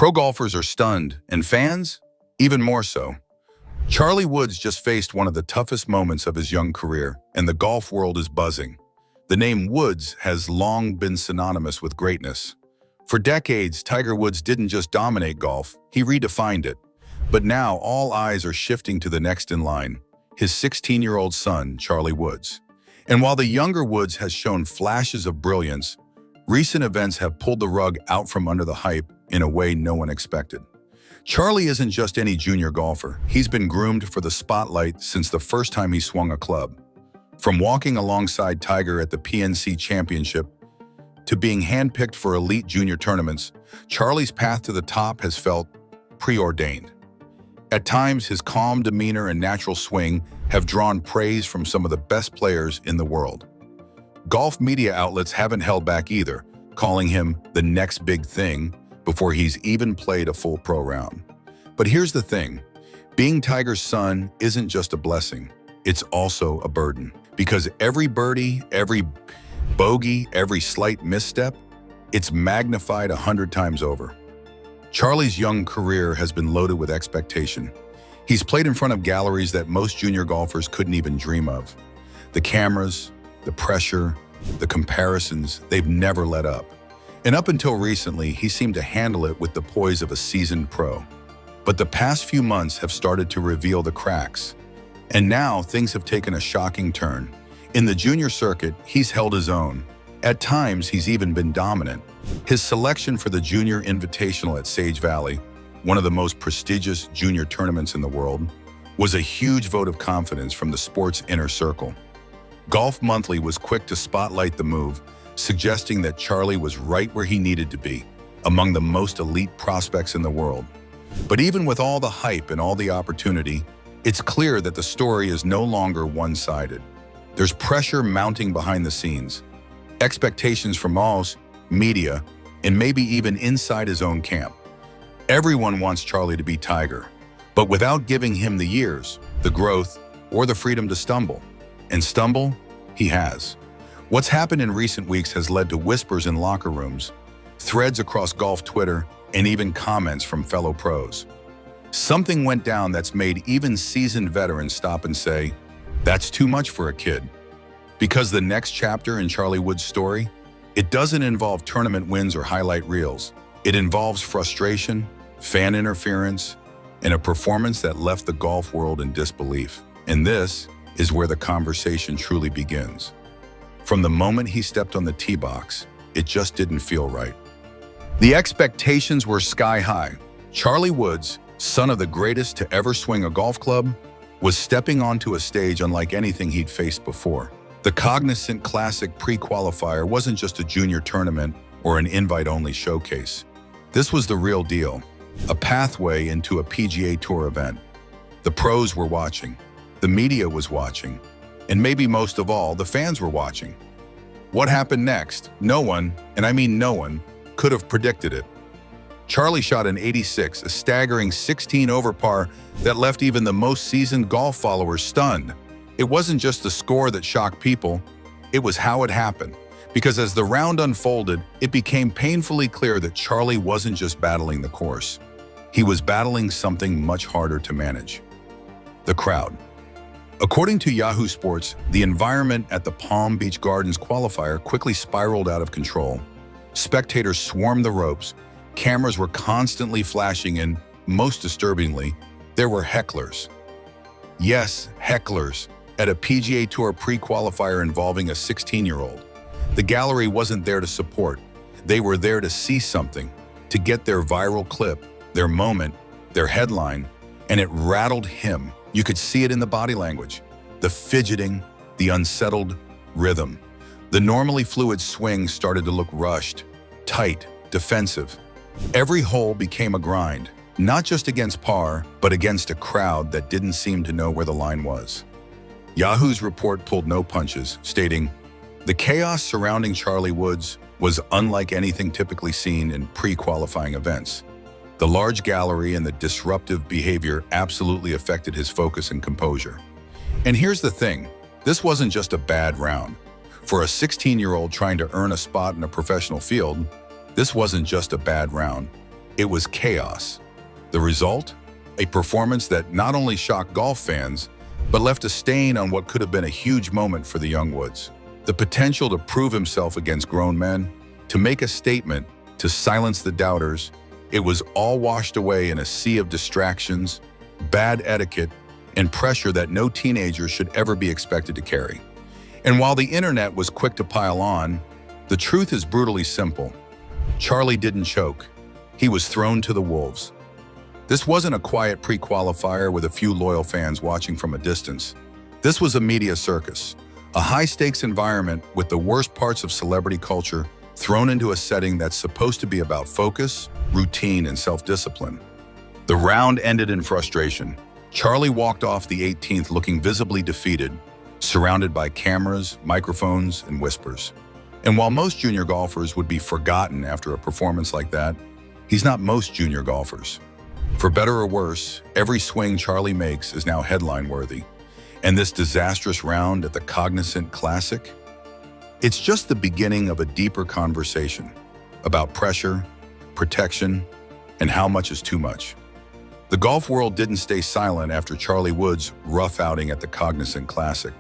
Pro golfers are stunned, and fans? Even more so. Charlie Woods just faced one of the toughest moments of his young career, and the golf world is buzzing. The name Woods has long been synonymous with greatness. For decades, Tiger Woods didn't just dominate golf, he redefined it. But now all eyes are shifting to the next in line, his 16-year-old son, Charlie Woods. And while the younger Woods has shown flashes of brilliance, recent events have pulled the rug out from under the hype in a way no one expected. Charlie isn't just any junior golfer. He's been groomed for the spotlight since the first time he swung a club. From walking alongside Tiger at the PNC Championship to being handpicked for elite junior tournaments, Charlie's path to the top has felt preordained. At times, his calm demeanor and natural swing have drawn praise from some of the best players in the world. Golf media outlets haven't held back either, calling him the next big thing before he's even played a full pro round. But here's the thing, being Tiger's son isn't just a blessing, it's also a burden. Because every birdie, every bogey, every slight misstep, it's magnified 100 times over. Charlie's young career has been loaded with expectation. He's played in front of galleries that most junior golfers couldn't even dream of. The cameras, the pressure, the comparisons, they've never let up. And up until recently, he seemed to handle it with the poise of a seasoned pro. But the past few months have started to reveal the cracks. And now things have taken a shocking turn. In the junior circuit, he's held his own. At times, he's even been dominant. His selection for the Junior Invitational at Sage Valley, one of the most prestigious junior tournaments in the world, was a huge vote of confidence from the sport's inner circle. Golf Monthly was quick to spotlight the move, suggesting that Charlie was right where he needed to be, among the most elite prospects in the world. But even with all the hype and all the opportunity, it's clear that the story is no longer one-sided. There's pressure mounting behind the scenes, expectations from all media, and maybe even inside his own camp. Everyone wants Charlie to be Tiger, but without giving him the years, the growth, or the freedom to stumble. And stumble, he has. What's happened in recent weeks has led to whispers in locker rooms, threads across golf Twitter, and even comments from fellow pros. Something went down that's made even seasoned veterans stop and say, that's too much for a kid. Because the next chapter in Charlie Woods' story, it doesn't involve tournament wins or highlight reels. It involves frustration, fan interference, and a performance that left the golf world in disbelief. And this is where the conversation truly begins. From the moment he stepped on the tee box, it just didn't feel right. The expectations were sky high. Charlie Woods, son of the greatest to ever swing a golf club, was stepping onto a stage unlike anything he'd faced before. The Cognizant Classic pre-qualifier wasn't just a junior tournament or an invite-only showcase. This was the real deal, a pathway into a PGA Tour event. The pros were watching, the media was watching, and maybe most of all, the fans were watching. What happened next? No one, and I mean no one, could have predicted it. Charlie shot an 86, a staggering 16 over par that left even the most seasoned golf followers stunned. It wasn't just the score that shocked people, it was how it happened. Because as the round unfolded, it became painfully clear that Charlie wasn't just battling the course. He was battling something much harder to manage: the crowd. According to Yahoo Sports, the environment at the Palm Beach Gardens qualifier quickly spiraled out of control. Spectators swarmed the ropes, cameras were constantly flashing, and, most disturbingly, there were hecklers. Yes, hecklers, at a PGA Tour pre-qualifier involving a 16-year-old. The gallery wasn't there to support. They were there to see something, to get their viral clip, their moment, their headline, and it rattled him. You could see it in the body language, the fidgeting, the unsettled rhythm. The normally fluid swing started to look rushed, tight, defensive. Every hole became a grind, not just against par, but against a crowd that didn't seem to know where the line was. Yahoo's report pulled no punches, stating, "The chaos surrounding Charlie Woods was unlike anything typically seen in pre-qualifying events. The large gallery and the disruptive behavior absolutely affected his focus and composure." And here's the thing, this wasn't just a bad round. For a 16-year-old trying to earn a spot in a professional field, this wasn't just a bad round. It was chaos. The result? A performance that not only shocked golf fans, but left a stain on what could have been a huge moment for the young Woods. The potential to prove himself against grown men, to make a statement, to silence the doubters, it was all washed away in a sea of distractions, bad etiquette, and pressure that no teenager should ever be expected to carry. And while the internet was quick to pile on, the truth is brutally simple. Charlie didn't choke. He was thrown to the wolves. This wasn't a quiet pre-qualifier with a few loyal fans watching from a distance. This was a media circus, a high-stakes environment with the worst parts of celebrity culture thrown into a setting that's supposed to be about focus, routine, and self-discipline. The round ended in frustration. Charlie walked off the 18th looking visibly defeated, surrounded by cameras, microphones, and whispers. And while most junior golfers would be forgotten after a performance like that, he's not most junior golfers. For better or worse, every swing Charlie makes is now headline-worthy. And this disastrous round at the Cognizant Classic? It's just the beginning of a deeper conversation about pressure, protection, and how much is too much. The golf world didn't stay silent after Charlie Woods' rough outing at the Cognizant Classic.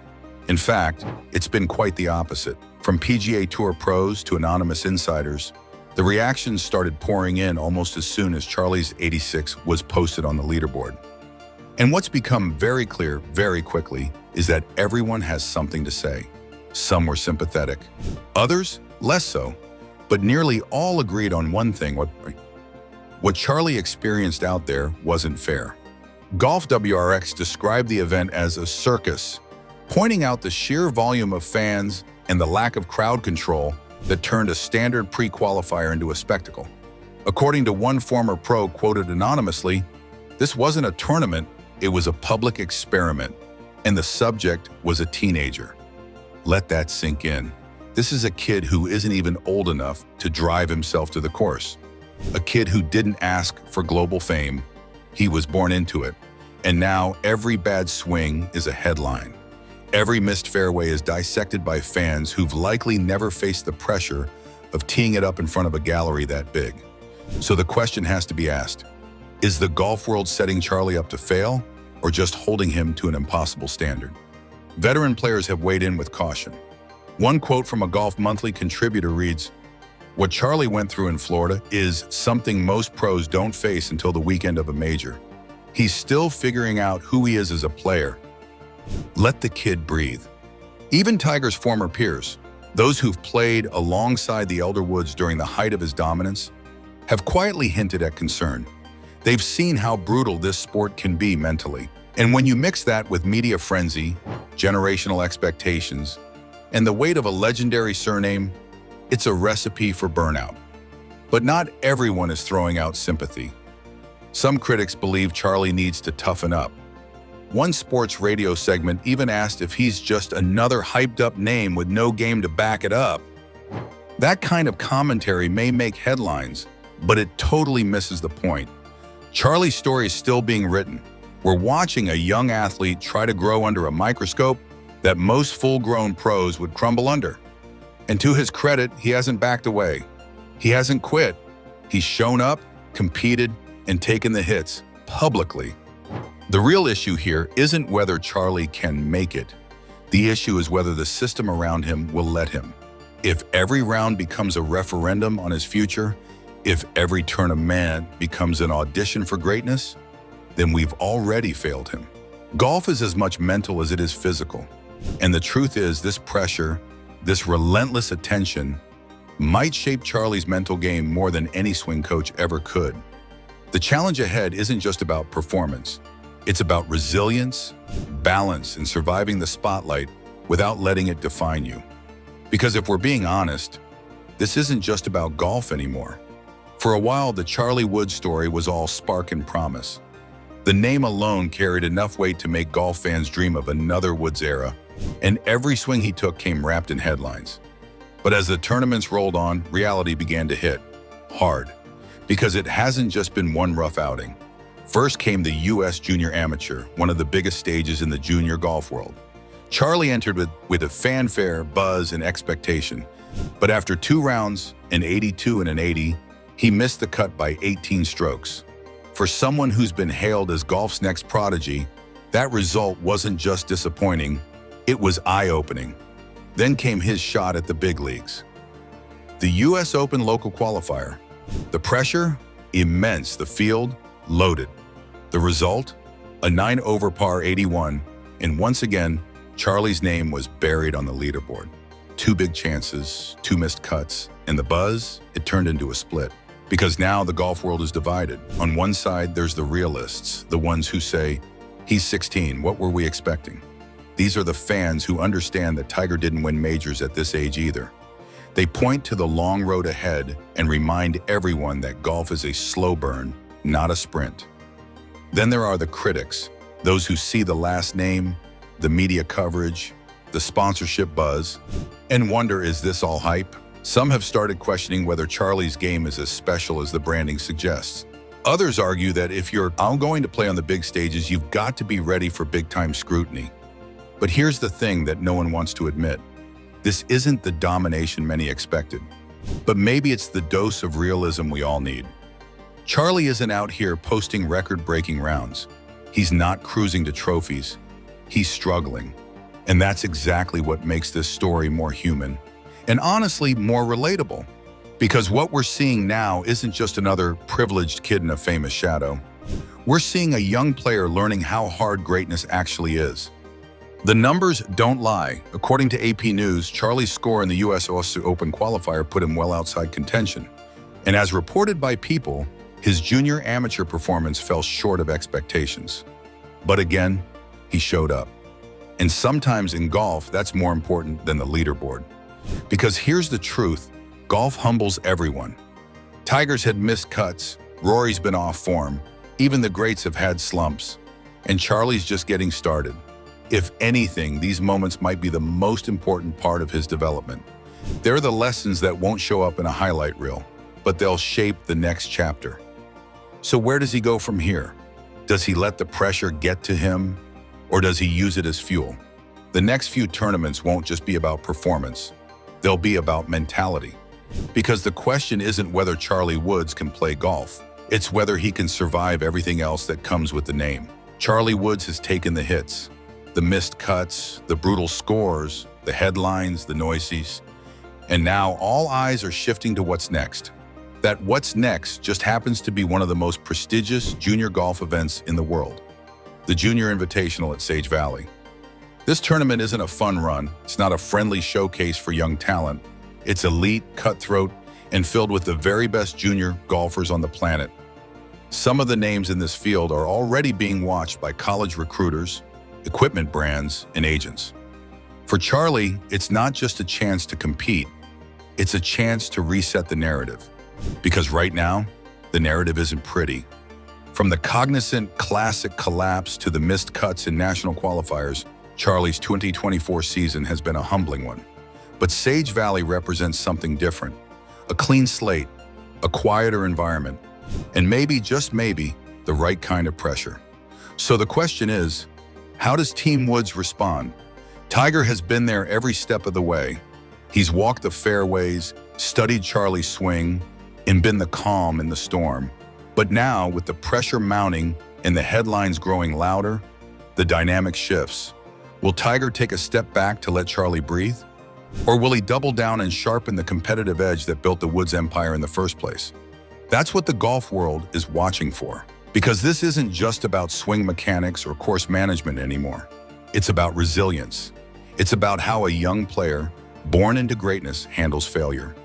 In fact, it's been quite the opposite. From PGA Tour pros to anonymous insiders, the reactions started pouring in almost as soon as Charlie's 86 was posted on the leaderboard. And what's become very clear very quickly is that everyone has something to say. Some were sympathetic, others less so, but nearly all agreed on one thing: what Charlie experienced out there wasn't fair. Golf WRX described the event as a circus, pointing out the sheer volume of fans and the lack of crowd control that turned a standard pre-qualifier into a spectacle. According to one former pro quoted anonymously, this wasn't a tournament, it was a public experiment, and the subject was a teenager. Let that sink in. This is a kid who isn't even old enough to drive himself to the course. A kid who didn't ask for global fame. He was born into it. And now every bad swing is a headline. Every missed fairway is dissected by fans who've likely never faced the pressure of teeing it up in front of a gallery that big. So the question has to be asked: is the golf world setting Charlie up to fail, or just holding him to an impossible standard? Veteran players have weighed in with caution. One quote from a Golf Monthly contributor reads, "What Charlie went through in Florida is something most pros don't face until the weekend of a major. He's still figuring out who he is as a player. Let the kid breathe." Even Tiger's former peers, those who've played alongside the elder Woods during the height of his dominance, have quietly hinted at concern. They've seen how brutal this sport can be mentally. And when you mix that with media frenzy, generational expectations, and the weight of a legendary surname, it's a recipe for burnout. But not everyone is throwing out sympathy. Some critics believe Charlie needs to toughen up. One sports radio segment even asked if he's just another hyped-up name with no game to back it up. That kind of commentary may make headlines, but it totally misses the point. Charlie's story is still being written. We're watching a young athlete try to grow under a microscope that most full-grown pros would crumble under. And to his credit, he hasn't backed away. He hasn't quit. He's shown up, competed, and taken the hits publicly. The real issue here isn't whether Charlie can make it. The issue is whether the system around him will let him. If every round becomes a referendum on his future, if every tournament becomes an audition for greatness, then we've already failed him. Golf is as much mental as it is physical. And the truth is, this pressure, this relentless attention, might shape Charlie's mental game more than any swing coach ever could. The challenge ahead isn't just about performance. It's about resilience, balance, and surviving the spotlight without letting it define you. Because if we're being honest, this isn't just about golf anymore. For a while, the Charlie Woods story was all spark and promise. The name alone carried enough weight to make golf fans dream of another Woods era, and every swing he took came wrapped in headlines. But as the tournaments rolled on, reality began to hit hard, because it hasn't just been one rough outing. First came the U.S. Junior Amateur, one of the biggest stages in the junior golf world. Charlie entered with a fanfare, buzz, and expectation. But after 2 rounds, an 82 and an 80, He missed the cut by 18 strokes. For someone who's been hailed as golf's next prodigy, that result wasn't just disappointing, it was eye-opening. Then came his shot at the big leagues. The US Open local qualifier. The pressure? Immense. The field? Loaded. The result? A 9-over par 81, and once again, Charlie's name was buried on the leaderboard. 2 big chances, 2 missed cuts, and the buzz, it turned into a split. Because now the golf world is divided. On one side, there's the realists, the ones who say, he's 16, what were we expecting? These are the fans who understand that Tiger didn't win majors at this age either. They point to the long road ahead and remind everyone that golf is a slow burn, not a sprint. Then there are the critics, those who see the last name, the media coverage, the sponsorship buzz, and wonder, is this all hype? Some have started questioning whether Charlie's game is as special as the branding suggests. Others argue that if you're going to play on the big stages, you've got to be ready for big-time scrutiny. But here's the thing that no one wants to admit. This isn't the domination many expected, but maybe it's the dose of realism we all need. Charlie isn't out here posting record-breaking rounds. He's not cruising to trophies. He's struggling. And that's exactly what makes this story more human. And honestly, more relatable. Because what we're seeing now isn't just another privileged kid in a famous shadow. We're seeing a young player learning how hard greatness actually is. The numbers don't lie. According to AP News, Charlie's score in the US Open qualifier put him well outside contention. And as reported by People, his junior amateur performance fell short of expectations. But again, he showed up. And sometimes in golf, that's more important than the leaderboard. Because here's the truth, golf humbles everyone. Tiger's had missed cuts, Rory's been off form, even the greats have had slumps, and Charlie's just getting started. If anything, these moments might be the most important part of his development. They're the lessons that won't show up in a highlight reel, but they'll shape the next chapter. So where does he go from here? Does he let the pressure get to him, or does he use it as fuel? The next few tournaments won't just be about performance. They'll be about mentality. Because the question isn't whether Charlie Woods can play golf. It's whether he can survive everything else that comes with the name. Charlie Woods has taken the hits, the missed cuts, the brutal scores, the headlines, the noises. And now all eyes are shifting to what's next. That what's next just happens to be one of the most prestigious junior golf events in the world. The Junior Invitational at Sage Valley. This tournament isn't a fun run. It's not a friendly showcase for young talent. It's elite, cutthroat, and filled with the very best junior golfers on the planet. Some of the names in this field are already being watched by college recruiters, equipment brands, and agents. For Charlie, it's not just a chance to compete. It's a chance to reset the narrative. Because right now, the narrative isn't pretty. From the cognizant classic collapse to the missed cuts in national qualifiers, Charlie's 2024 season has been a humbling one. But Sage Valley represents something different. A clean slate, a quieter environment, and maybe, just maybe, the right kind of pressure. So the question is, how does Team Woods respond? Tiger has been there every step of the way. He's walked the fairways, studied Charlie's swing, and been the calm in the storm. But now, with the pressure mounting and the headlines growing louder, the dynamic shifts. Will Tiger take a step back to let Charlie breathe? Or will he double down and sharpen the competitive edge that built the Woods empire in the first place? That's what the golf world is watching for. Because this isn't just about swing mechanics or course management anymore. It's about resilience. It's about how a young player, born into greatness, handles failure.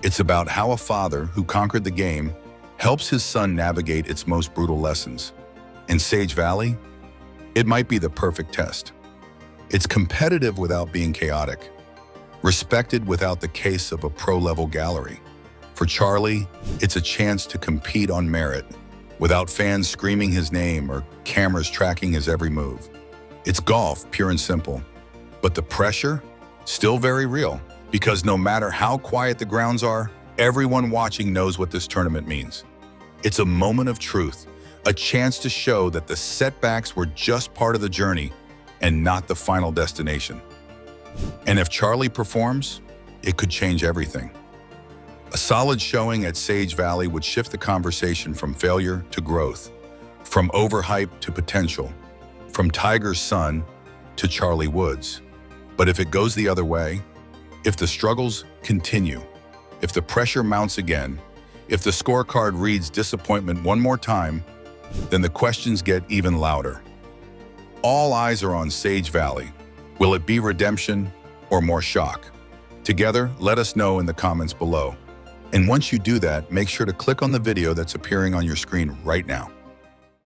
It's about how a father who conquered the game helps his son navigate its most brutal lessons. In Sage Valley, it might be the perfect test. It's competitive without being chaotic, respected without the case of a pro-level gallery. For Charlie, it's a chance to compete on merit, without fans screaming his name or cameras tracking his every move. It's golf, pure and simple. But the pressure, still very real, because no matter how quiet the grounds are, everyone watching knows what this tournament means. It's a moment of truth, a chance to show that the setbacks were just part of the journey and not the final destination. And if Charlie performs, it could change everything. A solid showing at Sage Valley would shift the conversation from failure to growth, from overhype to potential, from Tiger's son to Charlie Woods. But if it goes the other way, if the struggles continue, if the pressure mounts again, if the scorecard reads disappointment one more time, then the questions get even louder. All eyes are on Sage Valley. Will it be redemption or more shock? Together, let us know in the comments below. And once you do that, make sure to click on the video that's appearing on your screen right now.